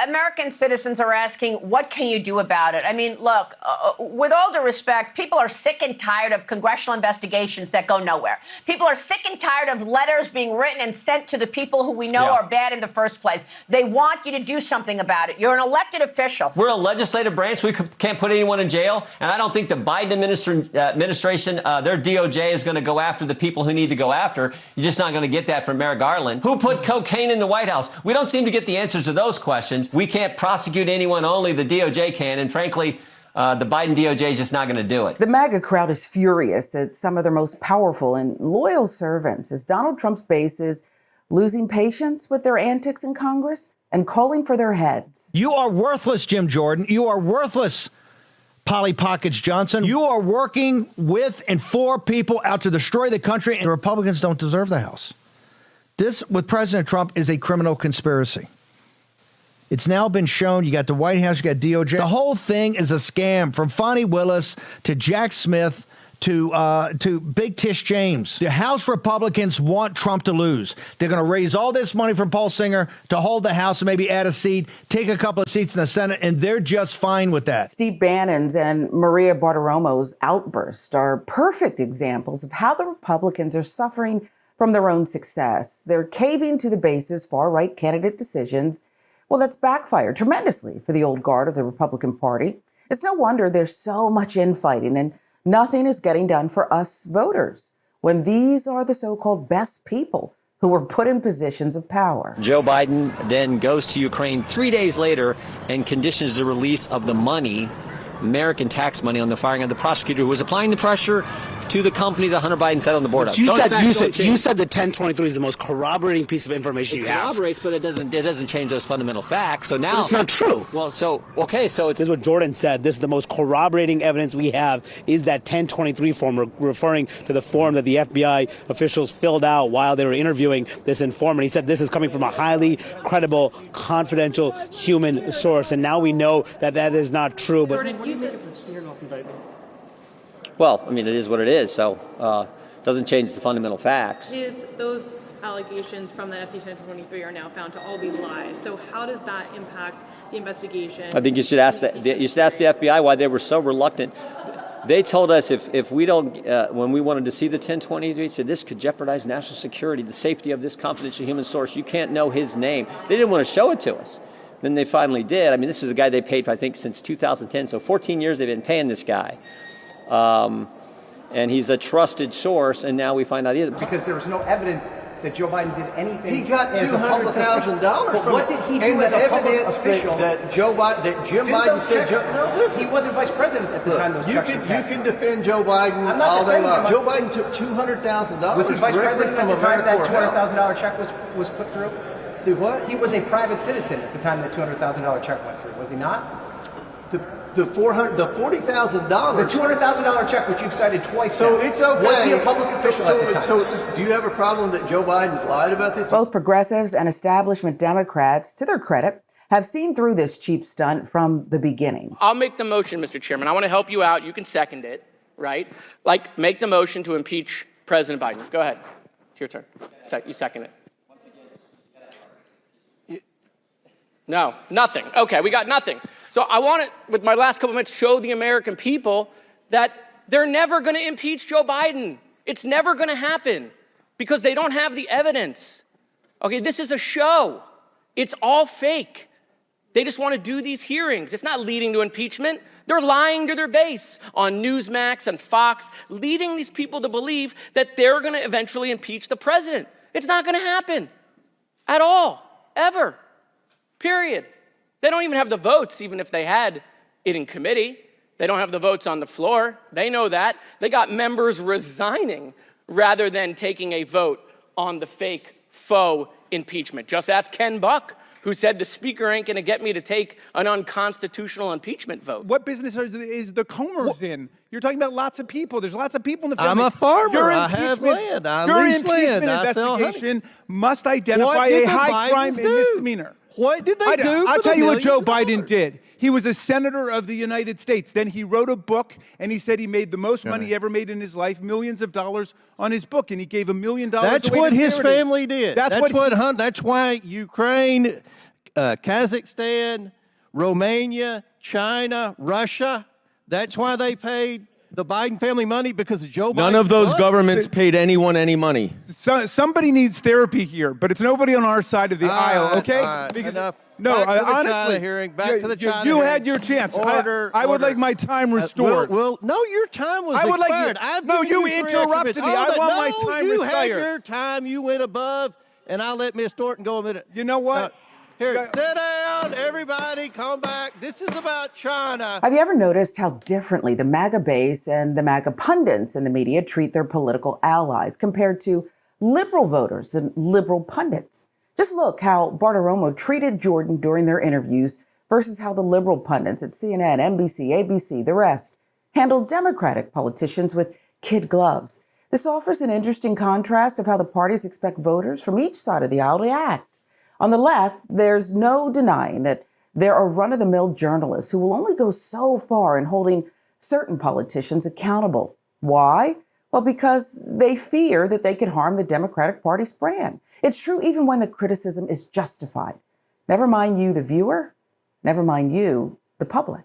American citizens are asking, what can you do about it? I mean, look, with all due respect, people are sick and tired of congressional investigations that go nowhere. People are sick and tired of letters being written and sent to the people who we know are bad in the first place. They want you to do something about it. You're an elected official. We're a legislative branch. We can't put anyone in jail. And I don't think the Biden administration, their DOJ is going to go after the people who need to go after. You're just not going to get that from Merrick Garland. Who put cocaine in the White House? We don't seem to get the answers to those questions. We can't prosecute anyone, only the DOJ can. And frankly, the Biden DOJ is just not going to do it. The MAGA crowd is furious at some of their most powerful and loyal servants as Donald Trump's base is losing patience with their antics in Congress and calling for their heads. You are worthless, Jim Jordan. You are worthless, Polly Pockets Johnson. You are working with and for people out to destroy the country, and the Republicans don't deserve the House. This, with President Trump, is a criminal conspiracy. It's now been shown. You got the White House, you got DOJ. The whole thing is a scam, from Fonnie Willis to Jack Smith to Big Tish James. The House Republicans want Trump to lose. They're going to raise all this money from Paul Singer to hold the House and maybe add a seat, take a couple of seats in the Senate, and they're just fine with that. Steve Bannon's and Maria Bartiromo's outbursts are perfect examples of how the Republicans are suffering from their own success. They're caving to the base's far-right candidate decisions. Well, that's backfired tremendously for the old guard of the Republican Party. It's no wonder there's so much infighting and nothing is getting done for us voters when these are the so-called best people who were put in positions of power. Joe Biden then goes to Ukraine 3 days later and conditions the release of the money, American tax money, on the firing of the prosecutor who was applying the pressure to the company that Hunter Biden sat on the board of. You said the 1023 is the most corroborating piece of information you have. It corroborates, but it doesn't change those fundamental facts. So now it's not true. Well, so this is what Jordan said. This is the most corroborating evidence we have is that 1023 form, referring to the form that the FBI officials filled out while they were interviewing this informant. He said this is coming from a highly credible, confidential human source, and now we know that that is not true. But Jordan, you said you're not indicted. well, I mean, it is what it is. So doesn't change the fundamental facts. Those allegations from the FD 1023 are now found to all be lies. So how does that impact the investigation? I think you should ask the FBI why they were so reluctant. They told us if we don't, when we wanted to see the 1023, said this could jeopardize national security, the safety of this confidential human source. You can't know his name. They didn't want to show it to us. Then they finally did. I mean, this is a guy they paid, I think, since 2010. So 14 years they've been paying this guy. And he's a trusted source, and now we find out because there was no evidence that Joe Biden did anything. He got $200,000 from what did he do and as the a public evidence official? that Jim Biden said. No, listen. He wasn't vice president at the time those checks were cashed. You can defend Joe Biden all day long. Joe Biden took $200,000. Was he vice president at the time that $200,000 check was put through? Do what? He was a private citizen at the time that $200,000 check went through. Was he not? The $40,000. The $200,000 check, which you've cited twice. So now, it's okay. Was he a public official at the time? So do you have a problem that Joe Biden's lied about this? Both progressives and establishment Democrats, to their credit, have seen through this cheap stunt from the beginning. I'll make the motion, Mr. Chairman. I want to help you out. You can second it, right? Like, make the motion to impeach President Biden. Go ahead. It's your turn. You second it. No, nothing. Okay, we got nothing. So I want to, with my last couple minutes, show the American people that they're never going to impeach Joe Biden. It's never going to happen because they don't have the evidence. Okay, this is a show. It's all fake. They just want to do these hearings. It's not leading to impeachment. They're lying to their base on Newsmax and Fox, leading these people to believe that they're going to eventually impeach the president. It's not going to happen at all, ever. Period. They don't even have the votes, even if they had it in committee. They don't have the votes on the floor. They know that. They got members resigning rather than taking a vote on the fake faux impeachment. Just ask Ken Buck, who said the speaker ain't going to get me to take an unconstitutional impeachment vote. What business is the Comers in? You're talking about lots of people. There's lots of people in the family. I'm a farmer. I have land. I lease land. Your impeachment investigation must identify a high crime and misdemeanor. What did they do? I'll tell you what Joe Biden did. He was a senator of the United States. Then he wrote a book, and he said he made the most money he ever made in his life, millions of dollars on his book, and he gave $1 million That's away what to his charity. family did. That's why Ukraine Kazakhstan, Romania, China, Russia. That's why they paid the Biden family money, because of Joe Biden. None of those governments paid anyone any money. Somebody needs therapy here, but it's nobody on our side of the aisle, okay? Because enough. No, Back to the honestly, China hearing. Back to the China you hearing. had your chance. Order, I would order. like my time restored. No, your time was I would expired. like no, you interrupted me. I want my time you restored. had your time. You went above, and I'll let Ms. Thornton go a minute. You know what? Here, sit down, everybody. Come back. This is about China. Have you ever noticed how differently the MAGA base and the MAGA pundits in the media treat their political allies compared to liberal voters and liberal pundits? Just look how Bartiromo treated Jordan during their interviews versus how the liberal pundits at CNN, NBC, ABC, the rest handled Democratic politicians with kid gloves. This offers an interesting contrast of how the parties expect voters from each side of the aisle to act. On the left, there's no denying that there are run-of-the-mill journalists who will only go so far in holding certain politicians accountable. Why? Well, because they fear that they could harm the Democratic Party's brand. It's true even when the criticism is justified. Never mind you, the viewer. Never mind you, the public.